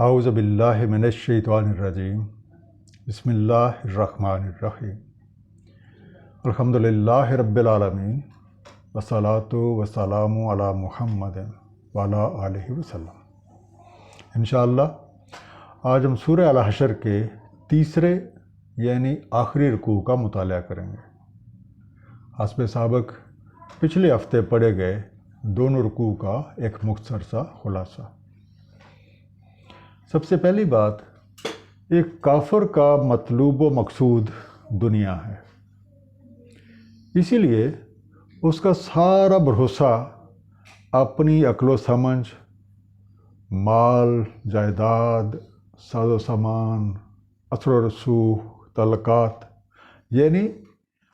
اعوذ باللہ من الشیطان الرجیم بسم اللہ الرحمن الرحیم الحمدللہ رب العالمین والصلاۃ والسلام علی محمد وعلی آلہ وسلم۔ انشاءاللہ آج ہم سورہ الحشر کے تیسرے یعنی آخری رکوع کا مطالعہ کریں گے۔ حسب سابق پچھلے ہفتے پڑھے گئے دونوں رکوع کا ایک مختصر سا خلاصہ۔ سب سے پہلی بات، ایک کافر کا مطلوب و مقصود دنیا ہے، اسی لیے اس کا سارا بھروسہ اپنی عقل و سمجھ، مال، جائیداد، ساز و سامان، اثر و رسوخ، تعلقات یعنی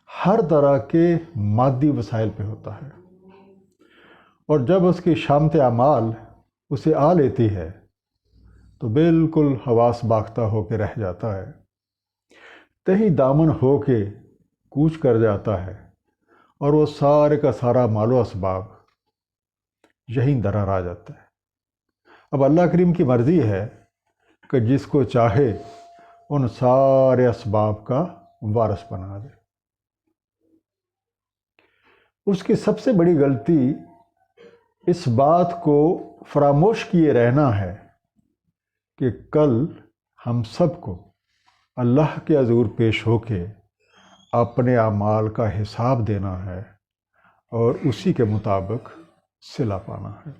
ہر طرح کے مادی وسائل پہ ہوتا ہے، اور جب اس کی شامت اعمال اسے آ لیتی ہے تو بالکل حواس باختہ ہو کے رہ جاتا ہے، تہی دامن ہو کے کوچ کر جاتا ہے، اور وہ سارے کا سارا مال و اسباب یہیں درار آ جاتا ہے۔ اب اللہ کریم کی مرضی ہے کہ جس کو چاہے ان سارے اسباب کا وارث بنا دے۔ اس کی سب سے بڑی غلطی اس بات کو فراموش کیے رہنا ہے کہ کل ہم سب کو اللہ کے حضور پیش ہو کے اپنے اعمال کا حساب دینا ہے اور اسی کے مطابق صلہ پانا ہے۔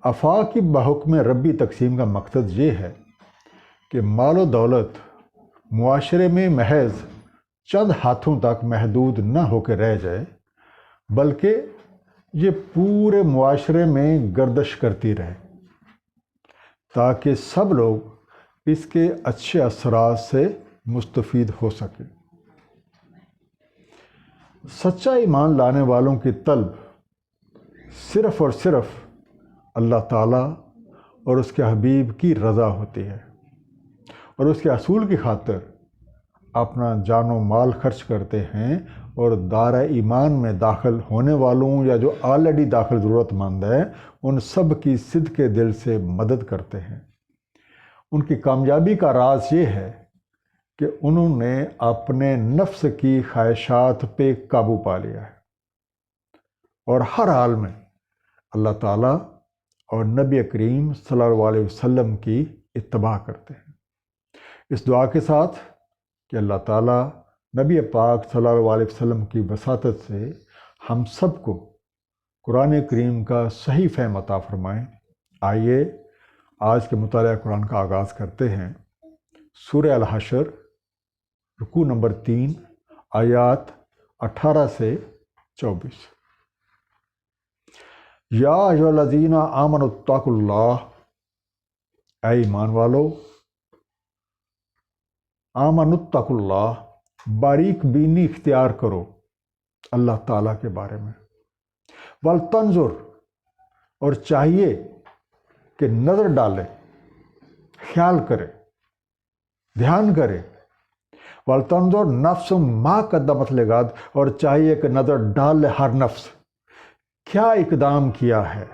آفاق کی بحکم ربی تقسیم کا مقصد یہ ہے کہ مال و دولت معاشرے میں محض چند ہاتھوں تک محدود نہ ہو کے رہ جائے، بلکہ یہ پورے معاشرے میں گردش کرتی رہے، تاکہ سب لوگ اس کے اچھے اثرات سے مستفید ہو سکیں۔ سچا ایمان لانے والوں کی طلب صرف اور صرف اللہ تعالیٰ اور اس کے حبیب کی رضا ہوتی ہے، اور اس کے اصول کی خاطر اپنا جان و مال خرچ کرتے ہیں، اور دارہ ایمان میں داخل ہونے والوں یا جو آلریڈی داخل ضرورت مند ہے ان سب کی صدق کے دل سے مدد کرتے ہیں۔ ان کی کامیابی کا راز یہ ہے کہ انہوں نے اپنے نفس کی خواہشات پہ قابو پا لیا ہے، اور ہر حال میں اللہ تعالیٰ اور نبی کریم صلی اللہ علیہ وسلم کی اتباع کرتے ہیں۔ اس دعا کے ساتھ کہ اللہ تعالیٰ نبی پاک صلی اللہ علیہ وسلم کی وساطت سے ہم سب کو قرآن کریم کا صحیح فہم عطا فرمائیں، آئیے آج کے مطالعہ قرآن کا آغاز کرتے ہیں۔ سورہ الحشر رکوع نمبر 3 آیات 18 سے 24۔ یا ایھا الذین آمنوا اتقوا اللہ، اے ایمان والو، آمنوا اتقوا اللہ، باریک بینی اختیار کرو اللہ تعالیٰ کے بارے میں۔ ولتنظر، اور چاہیے کہ نظر ڈالے، خیال کرے، دھیان کرے۔ ولتنظر نفس ما قدمت لغد، اور چاہیے کہ نظر ڈال لے ہر نفس کیا اقدام کیا ہے،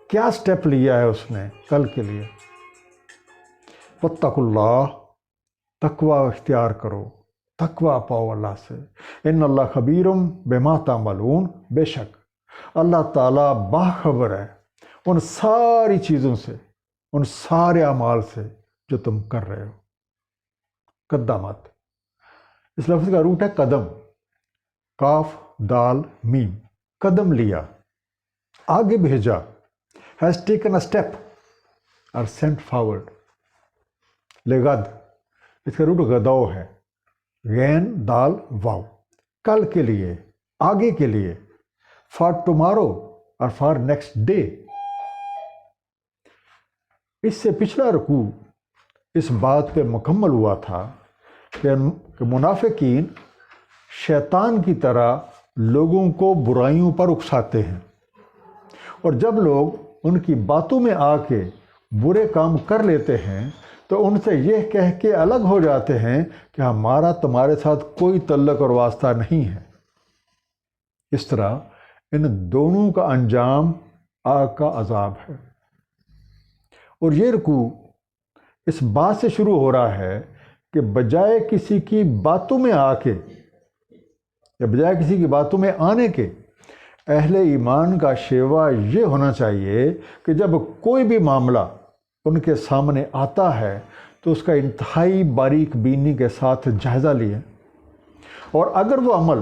کیا سٹیپ لیا ہے اس نے کل کے لیے۔ واتقوا اللہ، تقوی اختیار کرو، تقوی پاؤ اللہ سے۔ ان اللہ خبیر بما تعملون، بے شک اللہ تعالیٰ باخبر ہے ان ساری چیزوں سے، ان سارے اعمال سے جو تم کر رہے ہو۔ قدمت، اس لفظ کا روٹ ہے قدم، کاف دال میم، قدم لیا، آگے بھیجا، has taken a step or sent forward۔ لغد، اس کا روٹ غدو ہے، غین دال واو، کل کے لیے، آگے کے لیے، فار ٹمارو اور فار نیکسٹ ڈے۔ اس سے پچھلا رکوع اس بات پہ مکمل ہوا تھا کہ منافقین شیطان کی طرح لوگوں کو برائیوں پر اکساتے ہیں، اور جب لوگ ان کی باتوں میں آ کے برے کام کر لیتے ہیں تو ان سے یہ کہہ کے الگ ہو جاتے ہیں کہ ہمارا تمہارے ساتھ کوئی تعلق اور واسطہ نہیں ہے۔ اس طرح ان دونوں کا انجام آگ کا عذاب ہے۔ اور یہ رکوع اس بات سے شروع ہو رہا ہے کہ بجائے کسی کی باتوں میں آ کے یا بجائے کسی کی باتوں میں آنے کے اہل ایمان کا شیوا یہ ہونا چاہیے کہ جب کوئی بھی معاملہ ان کے سامنے آتا ہے تو اس کا انتہائی باریک بینی کے ساتھ جائزہ لیں، اور اگر وہ عمل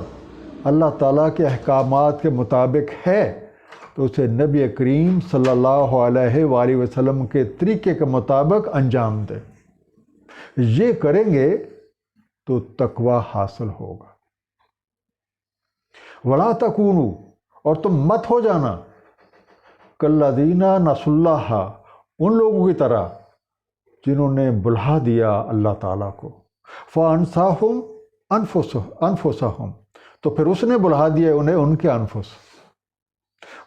اللہ تعالیٰ کے احکامات کے مطابق ہے تو اسے نبی کریم صلی اللہ علیہ وآلہ وسلم کے طریقے کے مطابق انجام دے۔ یہ کریں گے تو تقوی حاصل ہوگا۔ وَلَا تَكُونُوا، اور تم مت ہو جانا کالذین نسوا اللہ، ان لوگوں کی طرح جنہوں نے بھلا دیا اللہ تعالیٰ کو، فَأَنسَاهُمْ أَنفُسَهُمْ، تو پھر اس نے بھلا دیا انہیں ان کے انفس۔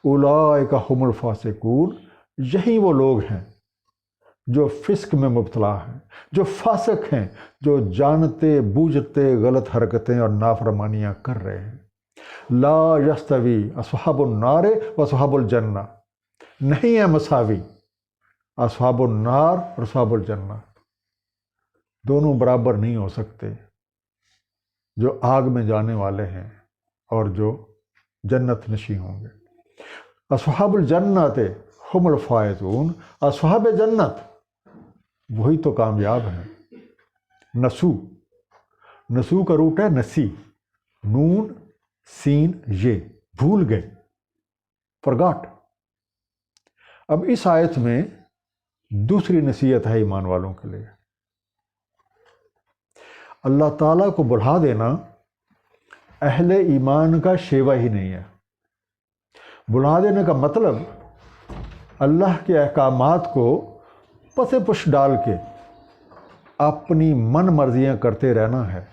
اولئک هم الفاسقون، یہی وہ لوگ ہیں جو فسق میں مبتلا ہیں، جو فاسق ہیں، جو جانتے بوجھتے غلط حرکتیں اور نافرمانیاں کر رہے ہیں۔ لا یستوی اصحاب النار و اصحاب الجنہ، نہیں ہے مساوی اصحاب النار اور اصحاب الجنہ، دونوں برابر نہیں ہو سکتے، جو آگ میں جانے والے ہیں اور جو جنت نشیں ہوں گے۔ اصحاب الجنت ہم الفائزون، اصحاب جنت وہی تو کامیاب ہیں۔ نسو کا روٹ ہے نسی، نون سین یہ، بھول گئے، فرگاٹ۔ اب اس آیت میں دوسری نصیحت ہے ایمان والوں کے لیے۔ اللہ تعالیٰ کو بھلا دینا اہل ایمان کا شیوا ہی نہیں ہے۔ بھلا دینے کا مطلب اللہ کے احکامات کو پس پش ڈال کے اپنی من مرضیاں کرتے رہنا ہے،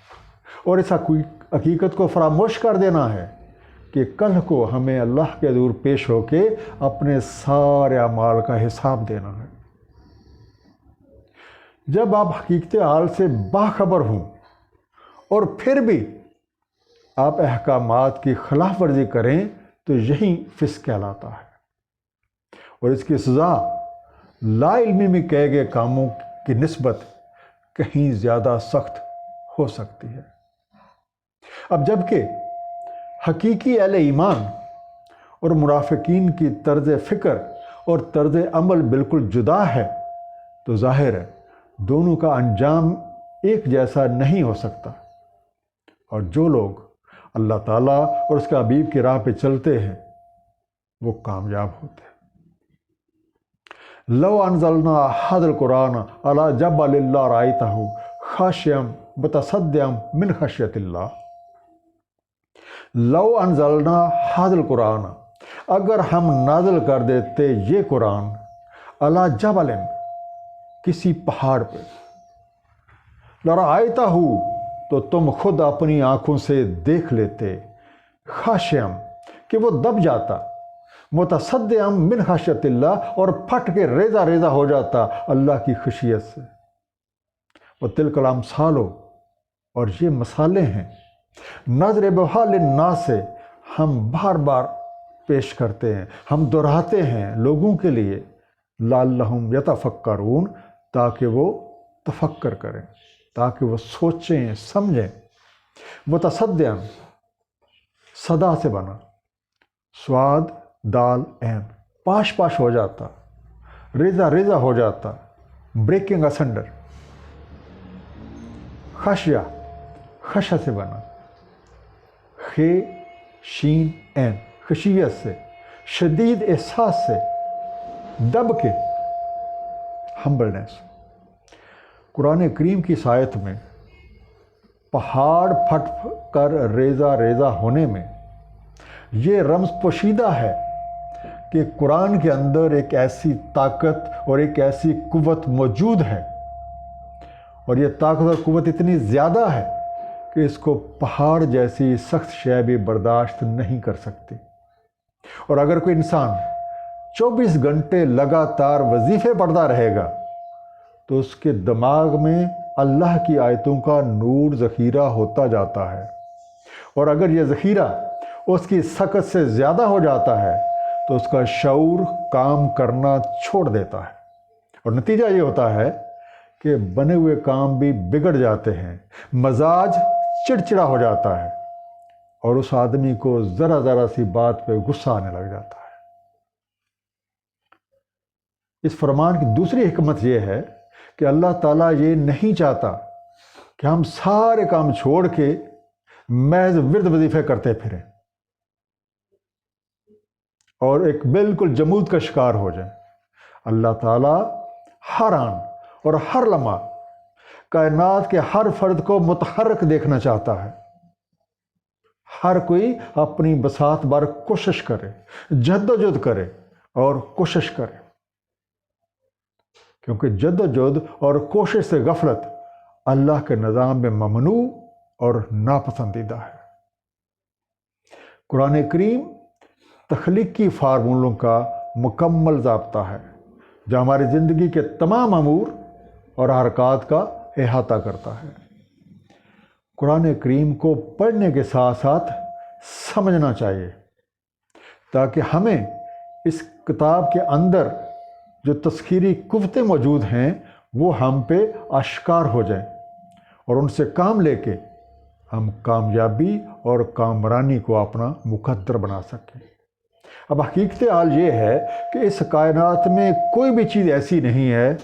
اور اس حقیقت کو فراموش کر دینا ہے کہ کل کو ہمیں اللہ کے حضور پیش ہو کے اپنے سارے اعمال کا حساب دینا ہے۔ جب آپ حقیقت حال سے باخبر ہوں اور پھر بھی آپ احکامات کی خلاف ورزی کریں تو یہی فسق کہلاتا ہے، اور اس کی سزا لا علمی میں کہے گئے کاموں کی نسبت کہیں زیادہ سخت ہو سکتی ہے۔ اب جبکہ حقیقی اہل ایمان اور منافقین کی طرز فکر اور طرز عمل بالکل جدا ہے، تو ظاہر ہے دونوں کا انجام ایک جیسا نہیں ہو سکتا، اور جو لوگ اللہ تعالیٰ اور اس کے حبیب کی راہ پہ چلتے ہیں وہ کامیاب ہوتے ہیں۔ لو انزلنا هذا القرآن على جبل لرأيته خاشعا متصدعا من خشیۃ اللہ۔ لو انزلنا هذا القرآن، اگر ہم نازل کر دیتے یہ قرآن على جبل، کسی پہاڑ پہ، لرأيته، تو تم خود اپنی آنکھوں سے دیکھ لیتے، خاشعا، کہ وہ دب جاتا، متصدعا من خشیۃ اللہ، اور پھٹ کے ریزہ ریزہ ہو جاتا اللہ کی خشیت سے۔ وتلک الامثال، اور یہ مثالیں ہیں، نضربها للناس، سے ہم بار بار پیش کرتے ہیں، ہم دہراتے ہیں لوگوں کے لیے، لعلہم یتفکرون، تاکہ وہ تفکر کریں، تاکہ وہ سوچیں سمجھیں۔ متصدعا صدا سے بنا، سواد دال عین، پاش پاش ہو جاتا، ریزہ ریزہ ہو جاتا، بریکنگ اسنڈر۔ خشیہ، خشہ سے بنا، خے شین عین، خشیت سے، شدید احساس سے، دب کے، ہمبلنس۔ قرآن کریم کی اس آیت میں پہاڑ پھٹ کر ریزہ ریزہ ہونے میں یہ رمز پوشیدہ ہے کہ قرآن کے اندر ایک ایسی طاقت اور ایک ایسی قوت موجود ہے، اور یہ طاقت اور قوت اتنی زیادہ ہے کہ اس کو پہاڑ جیسی سخت شے بھی برداشت نہیں کر سکتی۔ اور اگر کوئی انسان 24 گھنٹے لگاتار وظیفے پڑھتا رہے گا تو اس کے دماغ میں اللہ کی آیتوں کا نور ذخیرہ ہوتا جاتا ہے، اور اگر یہ ذخیرہ اس کی سکت سے زیادہ ہو جاتا ہے تو اس کا شعور کام کرنا چھوڑ دیتا ہے، اور نتیجہ یہ ہوتا ہے کہ بنے ہوئے کام بھی بگڑ جاتے ہیں، مزاج چڑچڑا ہو جاتا ہے، اور اس آدمی کو ذرا ذرا سی بات پہ غصہ آنے لگ جاتا ہے۔ اس فرمان کی دوسری حکمت یہ ہے کہ اللہ تعالیٰ یہ نہیں چاہتا کہ ہم سارے کام چھوڑ کے محض ورد وظیفے کرتے پھریں اور ایک بالکل جمود کا شکار ہو جائیں۔ اللہ تعالیٰ ہر آن اور ہر لمحہ کائنات کے ہر فرد کو متحرک دیکھنا چاہتا ہے۔ ہر کوئی اپنی بساط بار کوشش کرے، جد و جہد کرے اور کوشش کرے، کیونکہ جد و جہد اور کوشش سے غفلت اللہ کے نظام میں ممنوع اور ناپسندیدہ ہے۔ قرآن کریم تخلیقی فارمولوں کا مکمل ضابطہ ہے جو ہماری زندگی کے تمام امور اور حرکات کا احاطہ کرتا ہے۔ قرآن کریم کو پڑھنے کے ساتھ ساتھ سمجھنا چاہیے تاکہ ہمیں اس کتاب کے اندر جو تذکیری قوتیں موجود ہیں وہ ہم پہ آشکار ہو جائیں اور ان سے کام لے کے ہم کامیابی اور کامرانی کو اپنا مقدر بنا سکیں۔ اب حقیقت حال یہ ہے کہ اس کائنات میں کوئی بھی چیز ایسی نہیں ہے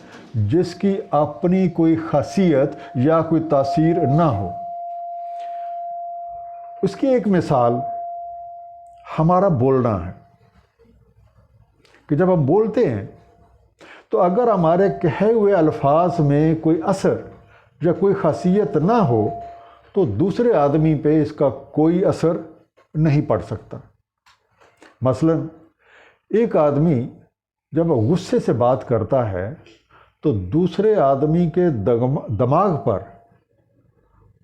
جس کی اپنی کوئی خاصیت یا کوئی تاثیر نہ ہو۔ اس کی ایک مثال ہمارا بولنا ہے کہ جب ہم بولتے ہیں تو اگر ہمارے کہے ہوئے الفاظ میں کوئی اثر یا کوئی خاصیت نہ ہو تو دوسرے آدمی پہ اس کا کوئی اثر نہیں پڑ سکتا۔ مثلا ایک آدمی جب غصے سے بات کرتا ہے تو دوسرے آدمی کے دماغ پر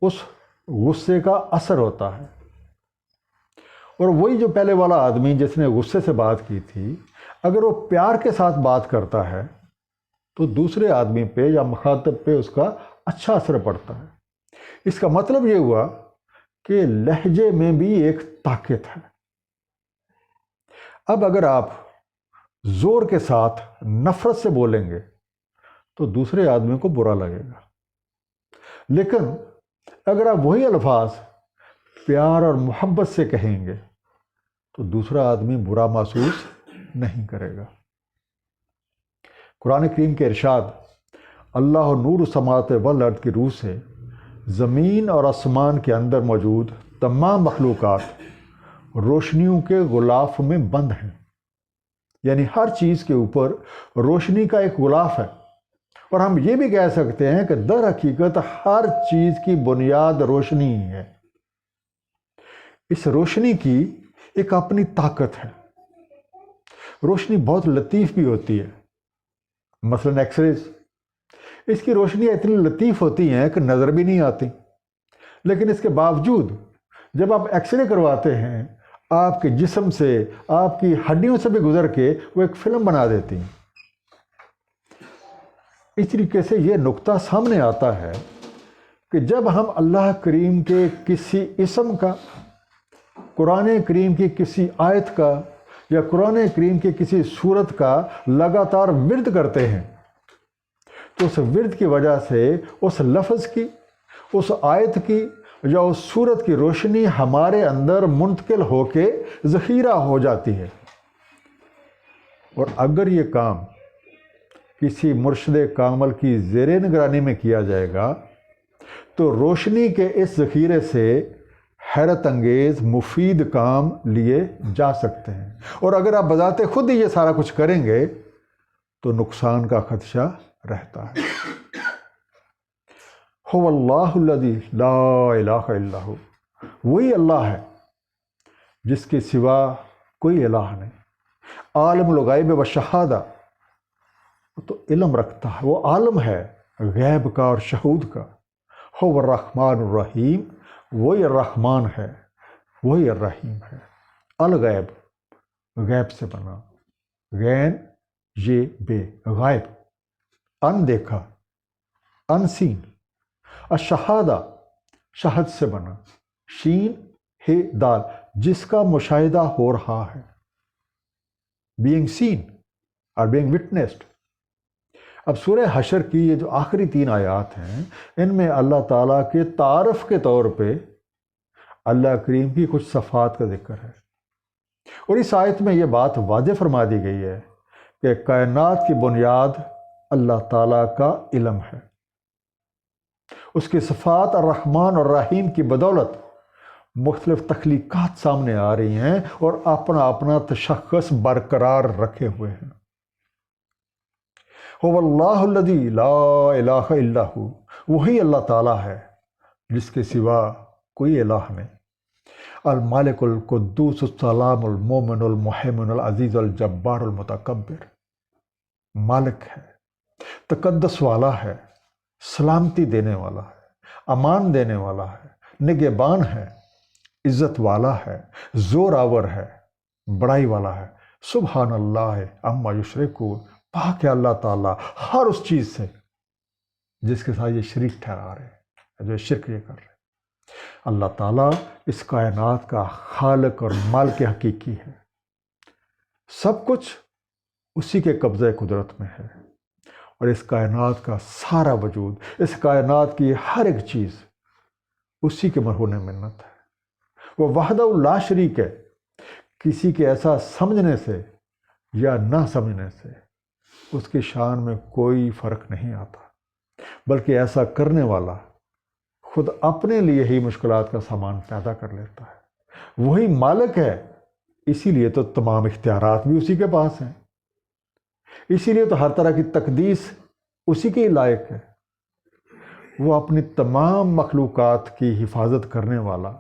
اس غصے کا اثر ہوتا ہے، اور وہی جو پہلے والا آدمی جس نے غصے سے بات کی تھی اگر وہ پیار کے ساتھ بات کرتا ہے تو دوسرے آدمی پہ یا مخاطب پہ اس کا اچھا اثر پڑتا ہے۔ اس کا مطلب یہ ہوا کہ لہجے میں بھی ایک طاقت ہے۔ اب اگر آپ زور کے ساتھ نفرت سے بولیں گے تو دوسرے آدمی کو برا لگے گا، لیکن اگر آپ وہی الفاظ پیار اور محبت سے کہیں گے تو دوسرا آدمی برا محسوس نہیں کرے گا۔ قرآن کریم کے ارشاد اللہ نور السماوات والارض کی روح سے زمین اور آسمان کے اندر موجود تمام مخلوقات روشنیوں کے غلاف میں بند ہیں، یعنی ہر چیز کے اوپر روشنی کا ایک غلاف ہے، اور ہم یہ بھی کہہ سکتے ہیں کہ در حقیقت ہر چیز کی بنیاد روشنی ہی ہے۔ اس روشنی کی ایک اپنی طاقت ہے۔ روشنی بہت لطیف بھی ہوتی ہے، مثلا ایکس ریز، اس کی روشنیاں اتنی لطیف ہوتی ہیں کہ نظر بھی نہیں آتی، لیکن اس کے باوجود جب آپ ایکس رے کرواتے ہیں آپ کے جسم سے، آپ کی ہڈیوں سے بھی گزر کے وہ ایک فلم بنا دیتی ہیں۔ اس طریقے سے یہ نقطہ سامنے آتا ہے کہ جب ہم اللہ کریم کے کسی اسم کا، قرآن کریم کی کسی آیت کا یا قرآن کریم کی کسی سورت کا لگاتار ورد کرتے ہیں تو اس ورد کی وجہ سے اس لفظ کی، اس آیت کی یا اس سورت کی روشنی ہمارے اندر منتقل ہو کے ذخیرہ ہو جاتی ہے، اور اگر یہ کام کسی مرشد کامل کی زیر نگرانی میں کیا جائے گا تو روشنی کے اس ذخیرے سے حیرت انگیز مفید کام لیے جا سکتے ہیں، اور اگر آپ بذات خود ہی یہ سارا کچھ کریں گے تو نقصان کا خدشہ رہتا ہے۔ هو اللہ الذی لا الہ الا ہو، وہی اللہ ہے جس کے سوا کوئی الہ نہیں، عالم الغیب و شہادہ، تو علم رکھتا ہے، وہ عالم ہے غیب کا اور شہود کا۔ هو الرحمن الرحیم، وہی الرحمن ہے، وہی الرحیم ہے۔ الغیب، غیب سے بنا، غین یہ بے، غائب، ان دیکھا، ان سین۔ الشہادہ، شہد سے بنا، شین ہے دال، جس کا مشاہدہ ہو رہا ہے، being seen or being witnessed۔ اب سورہ حشر کی یہ جو آخری 3 آیات ہیں، ان میں اللہ تعالیٰ کے تعارف کے طور پہ اللہ کریم کی کچھ صفات کا ذکر ہے، اور اس آیت میں یہ بات واضح فرما دی گئی ہے کہ کائنات کی بنیاد اللہ تعالیٰ کا علم ہے۔ اس کی صفات الرحمن اور الرحیم کی بدولت مختلف تخلیقات سامنے آ رہی ہیں اور اپنا اپنا تشخص برقرار رکھے ہوئے ہیں۔ هو اللہ الذی لا الہ الا ہو، وہی اللہ تعالیٰ ہے جس کے سوا کوئی الہ نہیں۔ المالک القدوس السلام المومن المحیمن العزیز الجبار المتکبر، مالک ہے، تقدس والا ہے، سلامتی دینے والا ہے، امان دینے والا ہے، نگہبان ہے، عزت والا ہے، زور آور ہے، بڑائی والا ہے۔ سبحان اللہ عما یشرکون، پاک ہے اللہ تعالیٰ ہر اس چیز سے جس کے ساتھ یہ شریک ٹھہرا رہے ہیں، جو شرک یہ کر رہے ہیں۔ اللہ تعالیٰ اس کائنات کا خالق اور مالک حقیقی ہے، سب کچھ اسی کے قبضہ قدرت میں ہے، اور اس کائنات کا سارا وجود، اس کائنات کی ہر ایک چیز اسی کے مرہون منت ہے۔ وہ وحدہ لا شریک ہے، کسی کے ایسا سمجھنے سے یا نہ سمجھنے سے اس کی شان میں کوئی فرق نہیں آتا، بلکہ ایسا کرنے والا خود اپنے لیے ہی مشکلات کا سامان پیدا کر لیتا ہے۔ وہی مالک ہے، اسی لیے تو تمام اختیارات بھی اسی کے پاس ہیں، اسی لیے تو ہر طرح کی تقدیس اسی کے لائق ہے۔ وہ اپنی تمام مخلوقات کی حفاظت کرنے والا،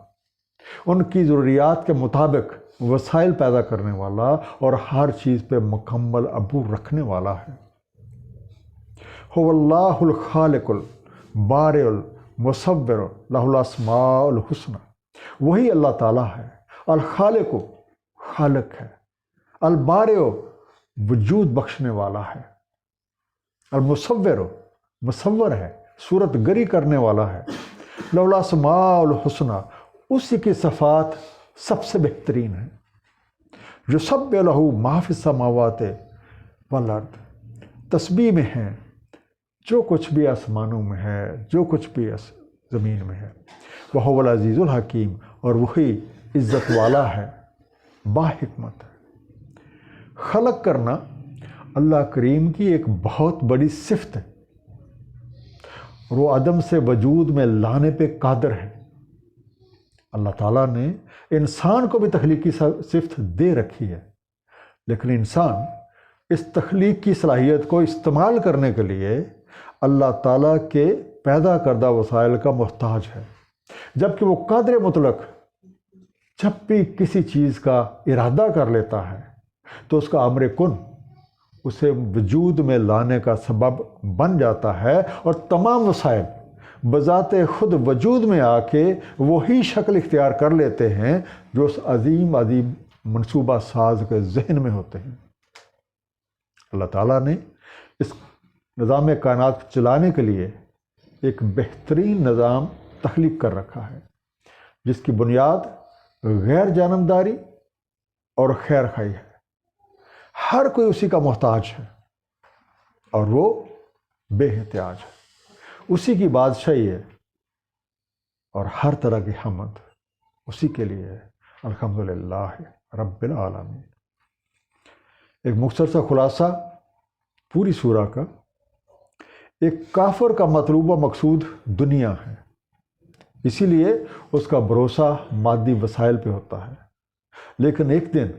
ان کی ضروریات کے مطابق وسائل پیدا کرنے والا اور ہر چیز پہ مکمل عبور رکھنے والا ہے۔ هو اللہ الخالق البارئ المصور لہ الاسماء الحسنی، وہی اللہ تعالیٰ ہے، الخالق خالق ہے، البارئ وجود بخشنے والا ہے، المصور مصور ہے، صورت گری کرنے والا ہے، لہ الاسماء الحسنی، اسی کی صفات سب سے بہترین ہے۔ یسبح لہ ما فی السماوات والارض، تسبیح میں ہیں جو کچھ بھی آسمانوں میں ہے، جو کچھ بھی زمین میں ہے۔ وہو العزیز الحکیم، اور وہی عزت والا ہے، با حکمت ہے۔ خلق کرنا اللہ کریم کی ایک بہت بڑی صفت ہے، اور وہ عدم سے وجود میں لانے پہ قادر ہے۔ اللہ تعالیٰ نے انسان کو بھی تخلیقی صفت دے رکھی ہے، لیکن انسان اس تخلیق کی صلاحیت کو استعمال کرنے کے لیے اللہ تعالیٰ کے پیدا کردہ وسائل کا محتاج ہے، جبکہ وہ قادر مطلق جب بھی کسی چیز کا ارادہ کر لیتا ہے تو اس کا امر کن اسے وجود میں لانے کا سبب بن جاتا ہے، اور تمام وسائل بذات خود وجود میں آ کے وہی شکل اختیار کر لیتے ہیں جو اس عظیم عظیم منصوبہ ساز کے ذہن میں ہوتے ہیں۔ اللہ تعالیٰ نے اس نظام کائنات کو چلانے کے لیے ایک بہترین نظام تخلیق کر رکھا ہے، جس کی بنیاد غیر جانبداری اور خیر خواہی ہے۔ ہر کوئی اسی کا محتاج ہے، اور وہ بے احتیاج ہے، اسی کی بادشاہی ہے، اور ہر طرح کی حمد اسی کے لیے ہے۔ الحمدللہ رب العالمین۔ ایک مختصر سا خلاصہ پوری سورہ کا، ایک کافر کا مطلوب و مقصود دنیا ہے، اسی لیے اس کا بھروسہ مادی وسائل پہ ہوتا ہے، لیکن ایک دن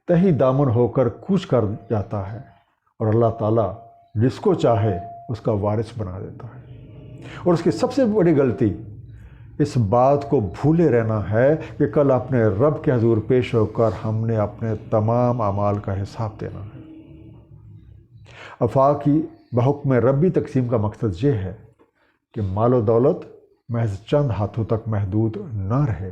تہی دامن ہو کر کوچ کر جاتا ہے، اور اللہ تعالیٰ جس کو چاہے اس کا وارث بنا دیتا ہے۔ اور اس کی سب سے بڑی غلطی اس بات کو بھولے رہنا ہے کہ کل اپنے رب کے حضور پیش ہو کر ہم نے اپنے تمام اعمال کا حساب دینا ہے۔ افاقی بحکم ربی تقسیم کا مقصد یہ ہے کہ مال و دولت محض چند ہاتھوں تک محدود نہ رہے،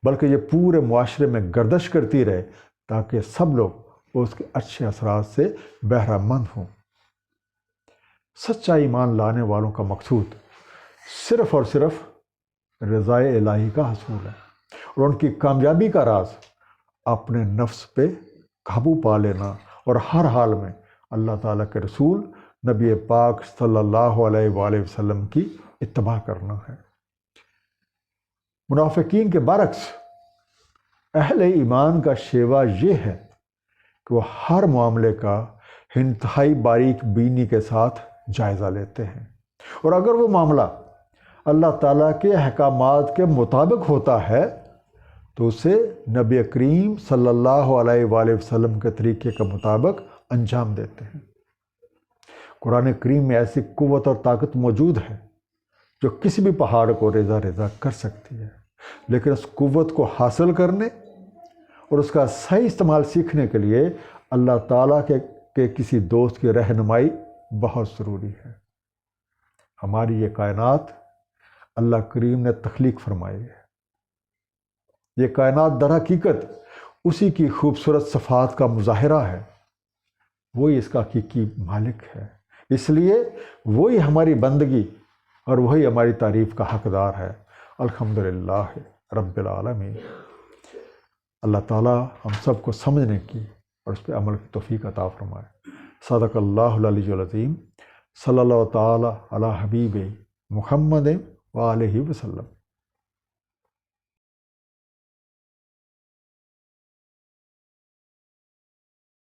بلکہ یہ پورے معاشرے میں گردش کرتی رہے، تاکہ سب لوگ اس کے اچھے اثرات سے بہرہ مند ہوں۔ سچا ایمان لانے والوں کا مقصود صرف اور صرف رضائے الہی کا حصول ہے، اور ان کی کامیابی کا راز اپنے نفس پہ قابو پا لینا اور ہر حال میں اللہ تعالیٰ کے رسول نبی پاک صلی اللہ علیہ وآلہ وسلم کی اتباع کرنا ہے۔ منافقین کے برعکس اہل ایمان کا شیوا یہ ہے کہ وہ ہر معاملے کا انتہائی باریک بینی کے ساتھ جائزہ لیتے ہیں، اور اگر وہ معاملہ اللہ تعالیٰ کے احکامات کے مطابق ہوتا ہے تو اسے نبی کریم صلی اللہ علیہ وآلہ وسلم کے طریقے کے مطابق انجام دیتے ہیں۔ قرآن کریم میں ایسی قوت اور طاقت موجود ہے جو کسی بھی پہاڑ کو ریزہ ریزہ کر سکتی ہے، لیکن اس قوت کو حاصل کرنے اور اس کا صحیح استعمال سیکھنے کے لیے اللہ تعالیٰ کے کسی دوست کی رہنمائی بہت ضروری ہے۔ ہماری یہ کائنات اللہ کریم نے تخلیق فرمائی ہے۔ یہ کائنات در حقیقت اسی کی خوبصورت صفات کا مظاہرہ ہے، وہی اس کا حقیقی مالک ہے، اس لیے وہی ہماری بندگی اور وہی ہماری تعریف کا حقدار ہے۔ الحمدللہ رب العالمین۔ اللہ تعالیٰ ہم سب کو سمجھنے کی اور اس پہ عمل کی توفیق عطا فرمائے۔ صدق اللہ العلی العظیم۔ صلی اللہ تعالیٰ علی حبیب محمد وآلہ وسلم۔